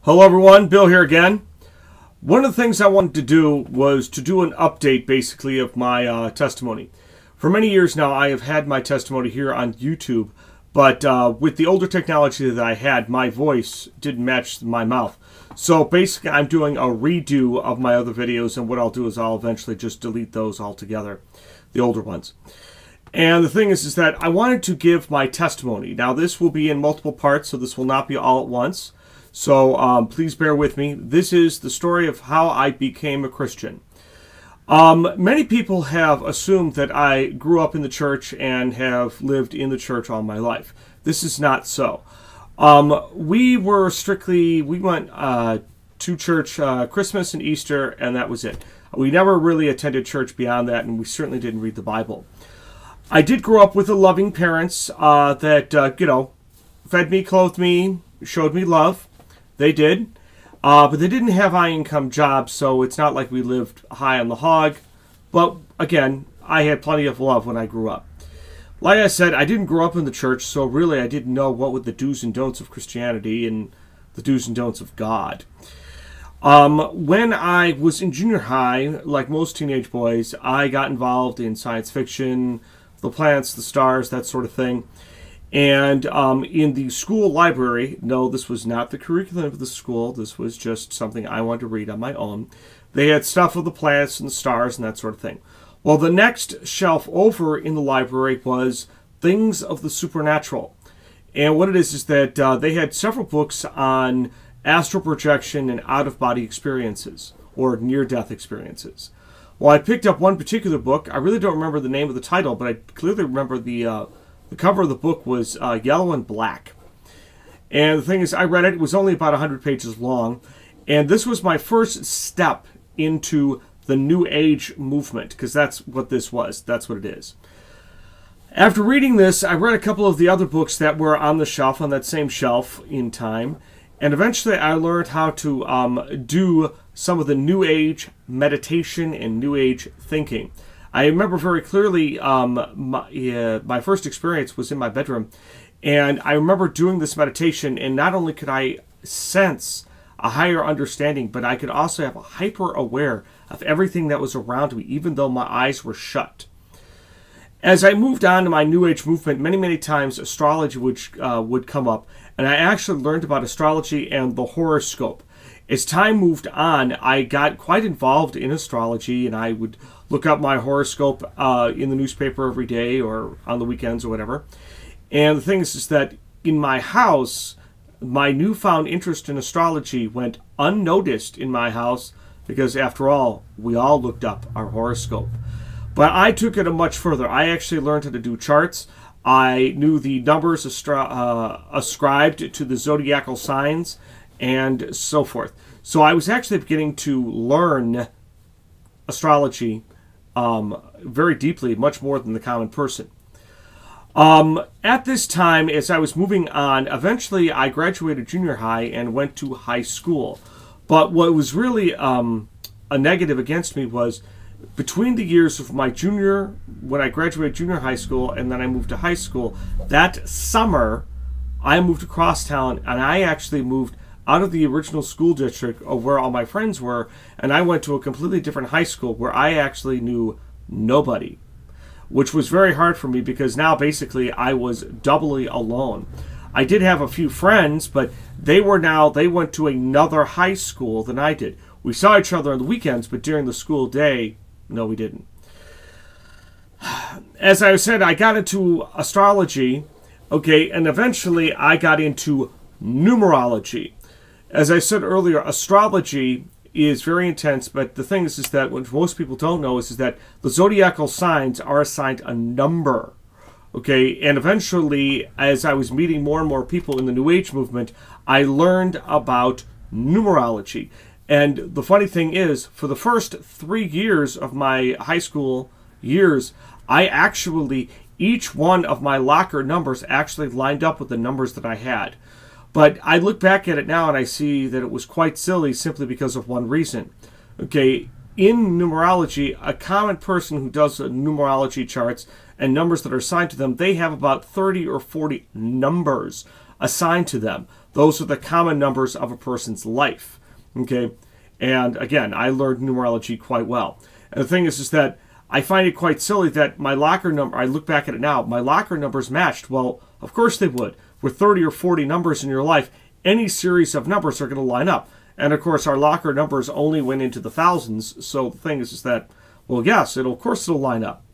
Hello everyone, Bill here again. One of the things I wanted to do was to do an update basically of my testimony. For many years now I have had my testimony here on YouTube, but with the older technology that I had, my voice didn't match my mouth. So basically I'm doing a redo of my other videos, and what I'll do is I'll eventually just delete those altogether, the older ones. And the thing is that I wanted to give my testimony. Now this will be in multiple parts, so this will not be all at once. So please bear with me. This is the story of how I became a Christian. Many people have assumed that I grew up in the church and have lived in the church all my life. This is not so. We went to church Christmas and Easter, and that was it. We never really attended church beyond that, and we certainly didn't read the Bible. I did grow up with loving parents that, fed me, clothed me, showed me love. They did. But they didn't have high-income jobs, so it's not like we lived high on the hog. But, again, I had plenty of love when I grew up. Like I said, I didn't grow up in the church, so really I didn't know what were the do's and don'ts of Christianity and the do's and don'ts of God. When I was in junior high, like most teenage boys, I got involved in science fiction, the planets, the stars, that sort of thing. And in the school library, no, this was not the curriculum of the school. This was just something I wanted to read on my own. They had stuff of the planets and the stars and that sort of thing. Well, the next shelf over in the library was things of the supernatural. And what it is that they had several books on astral projection and out-of-body experiences, or near-death experiences. Well, I picked up one particular book. I really don't remember the name of the title, but I clearly remember the cover of the book was yellow and black. And the thing is, I read it. It was only about 100 pages long. And this was my first step into the New Age movement, because that's what this was. That's what it is. After reading this, I read a couple of the other books that were on the shelf, on that same shelf in time. And eventually I learned how to do some of the New Age meditation and New Age thinking. I remember very clearly my first experience was in my bedroom, and I remember doing this meditation, and not only could I sense a higher understanding, but I could also have a hyper-aware of everything that was around me, even though my eyes were shut. As I moved on to my New Age movement, many times astrology would come up, and I actually learned about astrology and the horoscope. As time moved on, I got quite involved in astrology, and I would look up my horoscope in the newspaper every day or on the weekends or whatever. And the thing is that in my house, my newfound interest in astrology went unnoticed in my house, because after all, we all looked up our horoscope. But I took it a much further. I actually learned how to do charts. I knew the numbers ascribed to the zodiacal signs and so forth. So I was actually beginning to learn astrology very deeply, much more than the common person. At this time, as I was moving on, eventually I graduated junior high and went to high school. But what was really a negative against me was between the years of my when I graduated junior high school and then I moved to high school, that summer I moved across town, and I actually moved out of the original school district of where all my friends were, and I went to a completely different high school where I actually knew nobody, which was very hard for me because now basically I was doubly alone. I did have a few friends, but they went to another high school than I did. We saw each other on the weekends, but during the school day, no, we didn't. As I said, I got into astrology, okay, and eventually I got into numerology. As I said earlier, astrology is very intense, but the thing is that what most people don't know is that the zodiacal signs are assigned a number. Okay, and eventually, as I was meeting more and more people in the New Age movement, I learned about numerology. And the funny thing is, for the first 3 years of my high school years, each one of my locker numbers actually lined up with the numbers that I had. But I look back at it now and I see that it was quite silly simply because of one reason. Okay, in numerology, a common person who does numerology charts and numbers that are assigned to them, they have about 30 or 40 numbers assigned to them. those are the common numbers of a person's life. Okay, and again, I learned numerology quite well. And the thing is that I find it quite silly that my locker number, I look back at it now, my locker numbers matched. Well, of course they would. With 30 or 40 numbers in your life, any series of numbers are going to line up. And of course, our locker numbers only went into the thousands. So the thing is that, well, yes, of course it'll line up.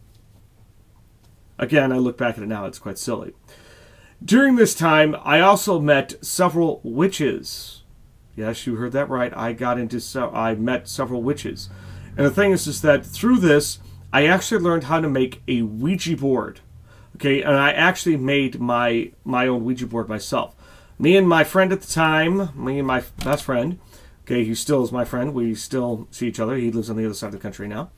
Again, I look back at it now, it's quite silly. During this time, I also met several witches. Yes, you heard that right. I met several witches. And the thing is that through this, I actually learned how to make a Ouija board. Okay, and I actually made my own Ouija board myself. Me and my friend at the time, me and my best friend, okay, he still is my friend. We still see each other. He lives on the other side of the country now.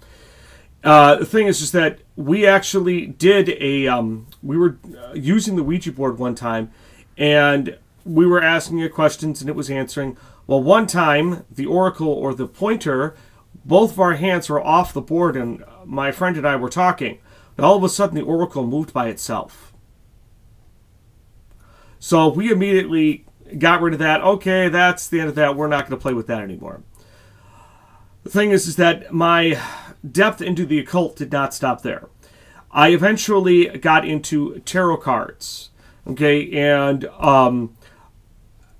The thing is that we actually did we were using the Ouija board one time, and we were asking it questions, and it was answering. Well, one time, the oracle or the pointer, both of our hands were off the board, and my friend and I were talking. And all of a sudden, the oracle moved by itself. So we immediately got rid of that. Okay, that's the end of that. We're not going to play with that anymore. The thing is that my depth into the occult did not stop there. I eventually got into tarot cards. Okay, and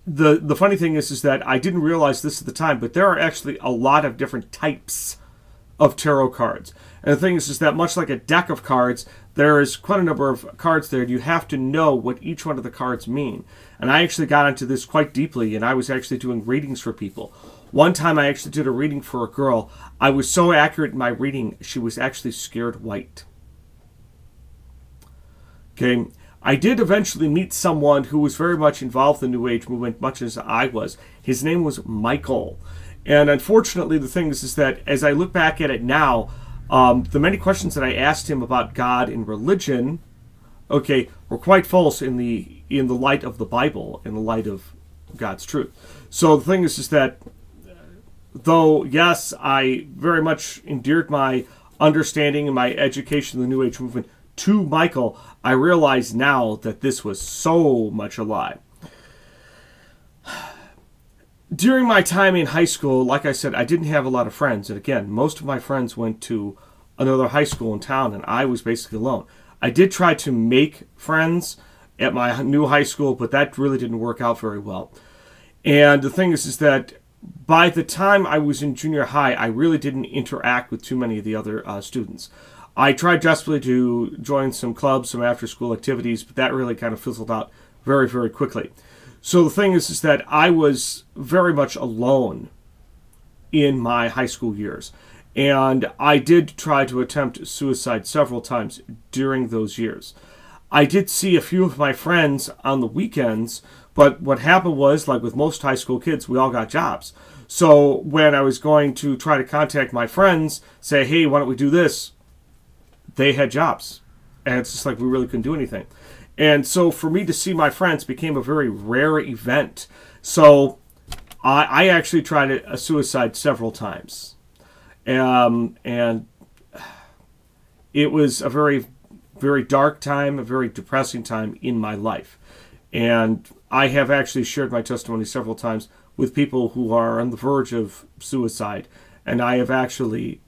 the funny thing is that I didn't realize this at the time, but there are actually a lot of different types of tarot cards. And the thing is that much like a deck of cards, there is quite a number of cards there. You have to know what each one of the cards mean. And I actually got into this quite deeply, and I was actually doing readings for people. One time I actually did a reading for a girl. I was so accurate in my reading, she was actually scared white. Okay, I did eventually meet someone who was very much involved in the New Age movement, much as I was. His name was Michael. And unfortunately, the thing is that as I look back at it now, the many questions that I asked him about God and religion, okay, were quite false in the light of the Bible, in the light of God's truth. So the thing is that though, yes, I very much endeared my understanding and my education in the New Age movement to Michael, I realize now that this was so much a lie. During my time in high school, like I said, I didn't have a lot of friends. And again, most of my friends went to another high school in town, and I was basically alone. I did try to make friends at my new high school, but that really didn't work out very well. And the thing is that by the time I was in junior high, I really didn't interact with too many of the other students. I tried desperately to join some clubs, some after-school activities, but that really kind of fizzled out very, very quickly. So the thing is that I was very much alone in my high school years. And I did try to attempt suicide several times during those years. I did see a few of my friends on the weekends, but what happened was, like with most high school kids, we all got jobs. So when I was going to try to contact my friends, say, hey, why don't we do this? They had jobs. And it's just like we really couldn't do anything. And so for me to see my friends became a very rare event. So I actually tried a suicide several times. And it was a very, very dark time, a very depressing time in my life. And I have actually shared my testimony several times with people who are on the verge of suicide. And I have actually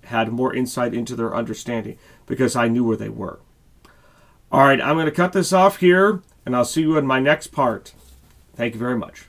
had more insight into their understanding because I knew where they were. All right, I'm going to cut this off here, and I'll see you in my next part. Thank you very much.